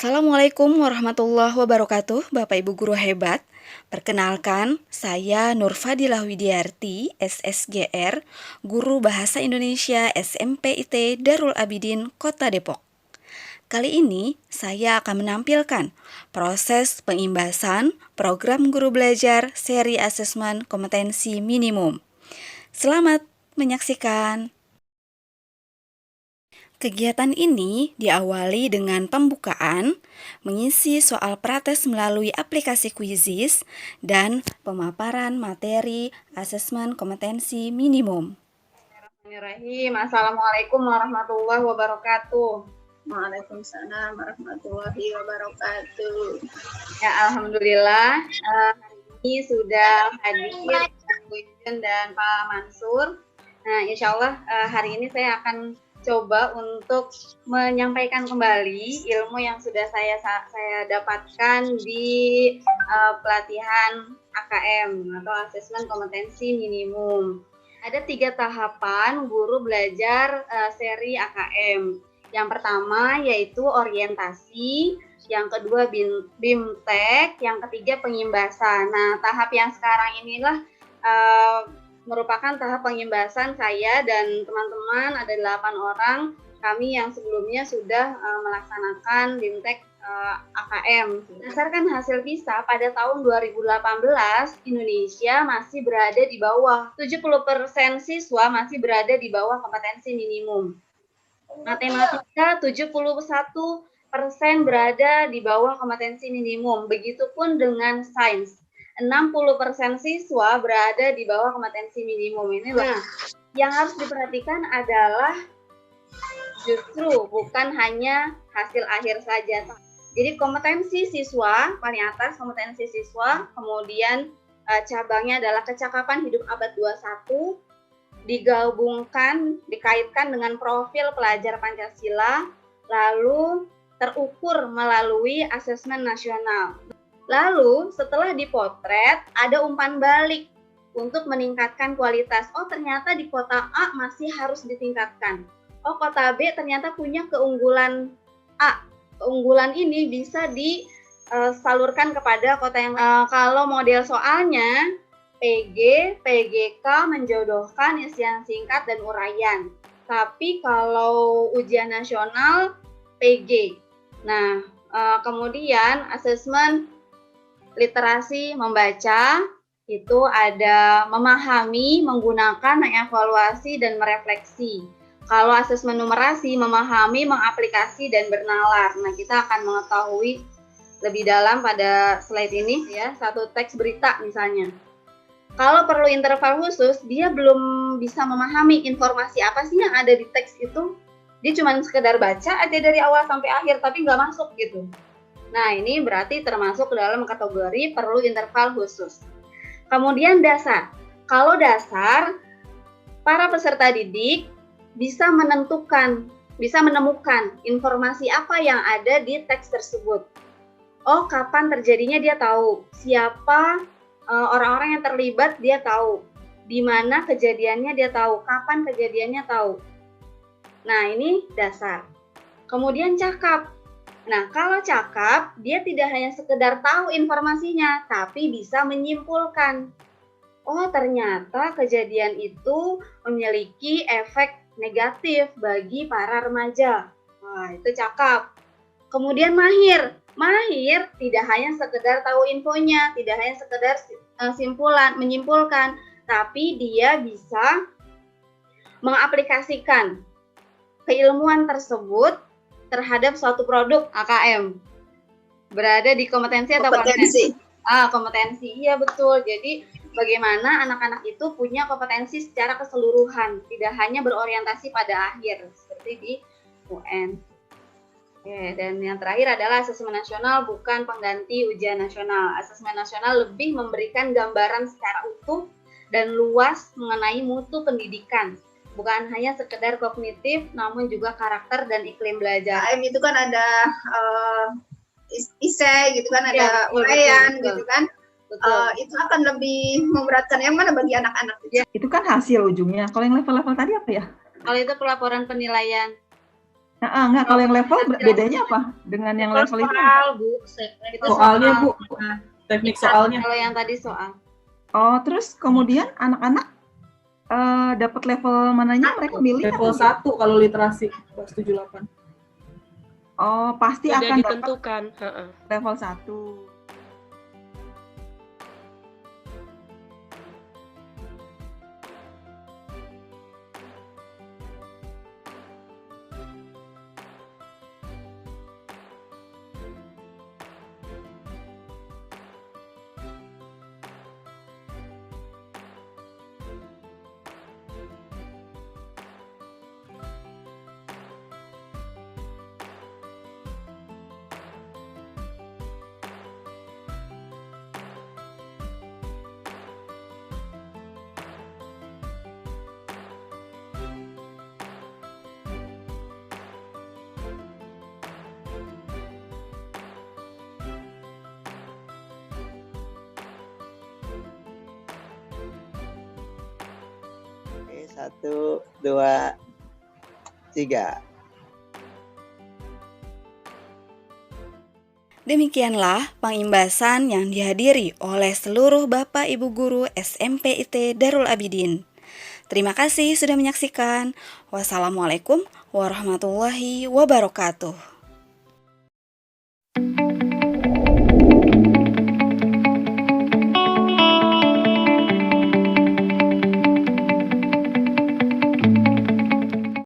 Assalamualaikum warahmatullahi wabarakatuh, Bapak Ibu guru hebat. Perkenalkan, saya Nurfadilah Widiarti, SSGR, Guru Bahasa Indonesia SMP IT Darul Abidin, Kota Depok. Kali ini saya akan menampilkan proses pengimbasan program guru belajar seri asesmen kompetensi minimum. Selamat menyaksikan. Kegiatan ini diawali dengan pembukaan, mengisi soal prates melalui aplikasi Quizizz, dan pemaparan materi asesmen kompetensi minimum. Bismillahirrahmanirrahim. Assalamualaikum warahmatullahi wabarakatuh. Waalaikumsalam warahmatullahi wabarakatuh. Ya, alhamdulillah hari ini sudah hadir Bu Yun dan Pak Mansur. Nah, insya Allah hari ini saya akan coba untuk menyampaikan kembali ilmu yang sudah saya dapatkan di pelatihan AKM atau asesmen kompetensi minimum. Ada 3 tahapan guru belajar seri AKM. Yang pertama yaitu orientasi, yang kedua BIMTEK, yang ketiga pengimbasan. Nah, tahap yang sekarang inilah merupakan tahap pengimbasan saya dan teman-teman, ada 8 orang kami yang sebelumnya sudah melaksanakan BIMTEK AKM. Berdasarkan hasil PISA pada tahun 2018, Indonesia masih berada di bawah 70% siswa masih berada di bawah kompetensi minimum. Matematika 71% berada di bawah kompetensi minimum. Begitupun dengan sains. 60% siswa berada di bawah kompetensi minimum ini. Nah, yang harus diperhatikan adalah justru bukan hanya hasil akhir saja. Jadi kompetensi siswa paling atas, kompetensi siswa, kemudian cabangnya adalah kecakapan hidup abad 21, digabungkan, dikaitkan dengan profil pelajar Pancasila, lalu terukur melalui asesmen nasional. Lalu setelah dipotret ada umpan balik untuk meningkatkan kualitas. Oh, ternyata di kota A masih harus ditingkatkan. Oh, kota B ternyata punya keunggulan A. Keunggulan ini bisa disalurkan kepada kota yang lain. Kalau model soalnya PG, PGK menjodohkan isian singkat dan uraian. Tapi kalau ujian nasional PG. Nah, kemudian asesmen literasi membaca itu ada memahami, menggunakan, mengevaluasi, dan merefleksi. Kalau asesmen numerasi memahami, mengaplikasi, dan bernalar. Nah, kita akan mengetahui lebih dalam pada slide ini ya, satu teks berita misalnya. Kalau perlu interval khusus, dia belum bisa memahami informasi apa sih yang ada di teks itu. Dia cuma sekedar baca aja dari awal sampai akhir, tapi nggak masuk gitu. Nah, ini berarti termasuk ke dalam kategori perlu interval khusus. Kemudian dasar. Kalau dasar, para peserta didik bisa menemukan informasi apa yang ada di teks tersebut. Oh, kapan terjadinya dia tahu. Siapa orang-orang yang terlibat dia tahu. Di mana kejadiannya dia tahu. Kapan kejadiannya tahu. Nah, ini dasar. Kemudian cakap. Nah, kalau cakap, dia tidak hanya sekedar tahu informasinya, tapi bisa menyimpulkan. Oh, ternyata kejadian itu memiliki efek negatif bagi para remaja. Wah, itu cakap. Kemudian mahir. Mahir tidak hanya sekedar tahu infonya, tidak hanya sekedar menyimpulkan, tapi dia bisa mengaplikasikan keilmuan tersebut terhadap suatu produk AKM. Berada di kompetensi atau kompetensi? Kompetensi. Iya, betul. Jadi bagaimana anak-anak itu punya kompetensi secara keseluruhan, tidak hanya berorientasi pada akhir seperti di UN. Oke, dan yang terakhir adalah asesmen nasional bukan pengganti ujian nasional. Asesmen nasional lebih memberikan gambaran secara utuh dan luas mengenai mutu pendidikan. Bukan hanya sekedar kognitif, namun juga karakter dan iklim belajar. AKM itu kan ada isai gitu kan, ada uraian gitu kan. Itu akan lebih memberatkan yang mana bagi anak-anak? Itu kan hasil ujungnya. Kalau yang level-level tadi apa ya? Kalau itu pelaporan penilaian. Enggak, kalau yang level bedanya apa dengan yang level itu? Soal, Bu. Itu Soalnya, Bu. Nah, Teknik soalnya. Kalau yang tadi soal. Oh, terus kemudian anak-anak dapat level mananya mereka milih? Level 1 kalau literasi kelas 78. Oh, pasti Sudah akan dapat ditentukan. level 1. Oke, 1, 2, 3. Demikianlah pengimbasan yang dihadiri oleh seluruh Bapak Ibu Guru SMP IT Darul Abidin. Terima kasih sudah menyaksikan. Wassalamualaikum warahmatullahi wabarakatuh.